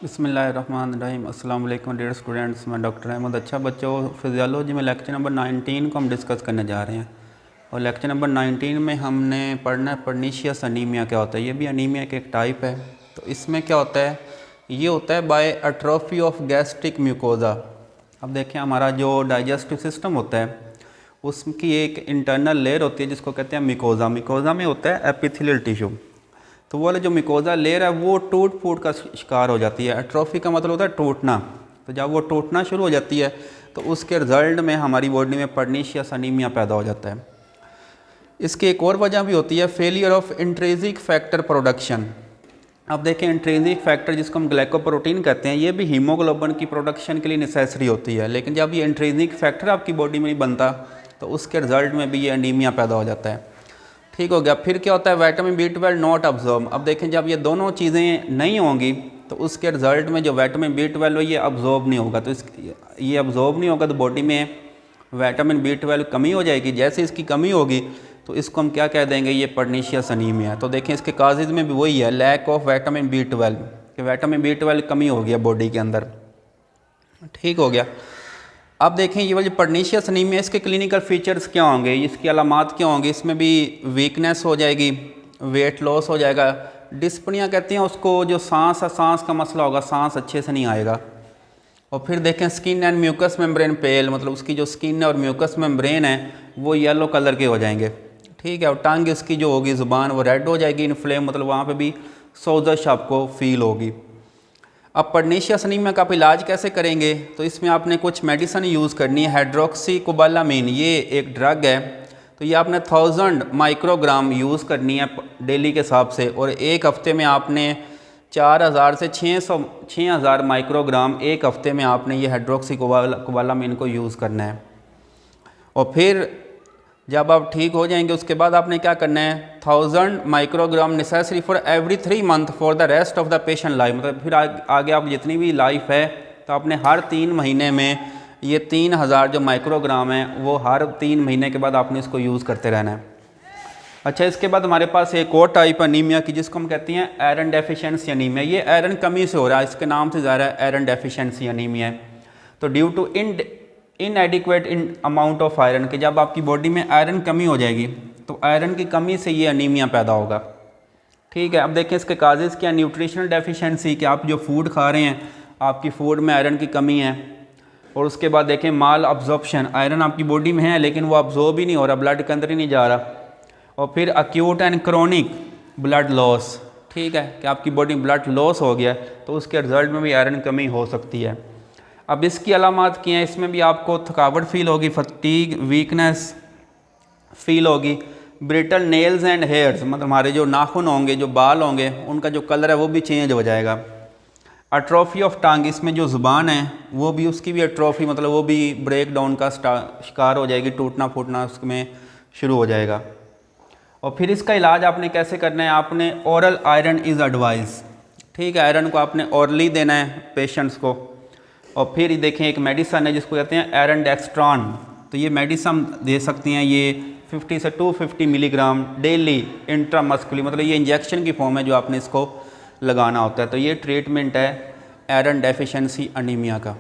बिस्मिल्लाहिर्रहमानिर्रहीम। अस्सलाम वालेकुम डियर स्टूडेंट्स, मैं डॉक्टर अहमद। अच्छा बच्चों, फिजियोलॉजी में लेक्चर नंबर 19 को हम डिस्कस करने जा रहे हैं और लेक्चर नंबर 19 में हमने पढ़ना है पर्नीशियस अनीमिया क्या होता है। ये भी अनीमिया का एक टाइप है। तो इसमें क्या होता है, ये होता है by atrophy of gastric mucosa. अब देखें, हमारा जो डाइजेस्टिव सिस्टम होता है उसकी एक इंटरनल लेयर होती है जिसको कहते हैं मिकोज़ा। मिकोज़ा में होता है एपिथेलियल टिश्यू। तो वो वाला जो मिकोज़ा लेयर है वो टूट फूट का शिकार हो जाती है। एट्रोफी का मतलब होता है टूटना। तो जब वो टूटना शुरू हो जाती है तो उसके रिजल्ट में हमारी बॉडी में पर्नीशियस अनीमिया पैदा हो जाता है। इसकी एक और वजह भी होती है failure of intrinsic factor production. अब देखें, इंट्रिंसिक फैक्टर जिसको हम ग्लाइकोप्रोटीन कहते हैं, ये भी हीमोग्लोबिन की प्रोडक्शन के लिए नेसेसरी होती है। लेकिन जब ये इंट्रिंसिक फैक्टर आपकी बॉडी में नहीं बनता तो उसके रिजल्ट में भी ये अनीमिया पैदा हो जाता है। ठीक हो गया। फिर क्या होता है, विटामिन B12 नॉट अब्जॉर्ब। अब देखें, जब ये दोनों चीज़ें नहीं होंगी तो उसके रिजल्ट में जो विटामिन B12 है ये अब्जॉर्ब नहीं होगा। तो ये अब्जॉर्ब नहीं होगा तो बॉडी में विटामिन B12 कमी हो जाएगी। जैसे इसकी कमी होगी तो इसको हम क्या कह देंगे, ये पर्नीशियस अनीमिया है। तो देखें, इसके काजेज़ में भी वही है, लैक ऑफ विटामिन B12 कि विटामिन B12 कमी हो गया बॉडी के अंदर। ठीक हो गया। अब देखें, ये वाली पर्नीशियस अनीमिया, इसके क्लिनिकल फीचर्स क्या होंगे, इसकी अलामात क्या होंगी। इसमें भी वीकनेस हो जाएगी, वेट लॉस हो जाएगा, डिस्पनिया कहते हैं उसको, जो सांस का मसला होगा, सांस अच्छे से नहीं आएगा। और फिर देखें, स्किन एंड म्यूकस मेम्ब्रेन पेल, मतलब उसकी जो स्किन और म्यूकस मेम्ब्रेन है वो येलो कलर के हो जाएंगे। ठीक है। और टंग इसकी जो होगी, ज़ुबान, वो रेड हो जाएगी, इन्फ्लेम, मतलब वहाँ पर भी सोजश आपको फील होगी। अब पर्नीशियस अनीमिया का आप इलाज कैसे करेंगे, तो इसमें आपने कुछ मेडिसिन यूज़ करनी है। हाइड्रोक्सीकोबालामीन ये एक ड्रग है। तो ये आपने 1000 माइक्रोग्राम यूज़ करनी है डेली के हिसाब से, और एक हफ़्ते में आपने 4000 से 6000 माइक्रोग्राम एक हफ़्ते में आपने ये हाइड्रोक्सीकोबालामीन को यूज़ करना है। और फिर जब आप ठीक हो जाएंगे उसके बाद आपने क्या करना है, 1000 microgram necessary for every 3 month for the rest of the patient life. मतलब फिर आगे आप जितनी भी लाइफ है तो आपने हर 3 महीने में ये 3000 जो माइक्रोग्राम है वो हर 3 महीने के बाद आपने इसको यूज़ करते रहना है। अच्छा, इसके बाद हमारे पास एक और टाइप अनीमिया की जिसको हम कहते हैं आयरन डेफिशिएंसी अनीमिया। ये आयरन कमी से हो रहा है, इसके नाम से ज़्यादा आयरन डेफिशिएंसी अनीमिया है। तो due to inadequate in amount of iron, कि जब आपकी बॉडी में आयरन कमी हो जाएगी तो आयरन की कमी से ये अनीमिया पैदा होगा। ठीक है। अब देखें, इसके काजेज़ क्या, न्यूट्रिशनल डेफिशिएंसी, कि आप जो फूड खा रहे हैं आपकी फूड में आयरन की कमी है। और उसके बाद देखें माल अब्जॉर्प्शन, आयरन आपकी बॉडी में है लेकिन वो अब्जॉर्ब ही नहीं हो रहा, ब्लड के अंदर ही नहीं जा रहा। और फिर acute and chronic blood loss, ठीक है, कि आपकी बॉडी में ब्लड लॉस हो गया तो उसके रिजल्ट में भी आयरन कमी हो सकती है। अब इसकी अलामात क्या हैं, इसमें भी आपको थकावट फील होगी, फटीग, वीकनेस फील होगी, ब्रिटल नेल्स एंड हेयर्स, मतलब हमारे जो नाखून होंगे, जो बाल होंगे, उनका जो कलर है वो भी चेंज हो जाएगा। अट्रोफी ऑफ टंग, इसमें जो ज़ुबान है वो भी, उसकी भी अट्रोफी, मतलब वो भी ब्रेक डाउन का शिकार हो जाएगी, टूटना फूटना उसमें शुरू हो जाएगा। और फिर इसका इलाज आपने कैसे करना है, आपने ओरल आयरन इज़ एडवाइस। ठीक है, आयरन को आपने ओरली देना है पेशेंट्स को। और फिर देखें, एक मेडिसन है जिसको कहते हैं आयरन डेक्स्ट्रॉन। तो ये मेडिसन दे सकती हैं, ये 50 से 250 मिलीग्राम डेली इंट्रामस्कुलर, मतलब ये इंजेक्शन की फॉर्म है जो आपने इसको लगाना होता है। तो ये ट्रीटमेंट है आयरन डेफिशिएंसी अनीमिया का।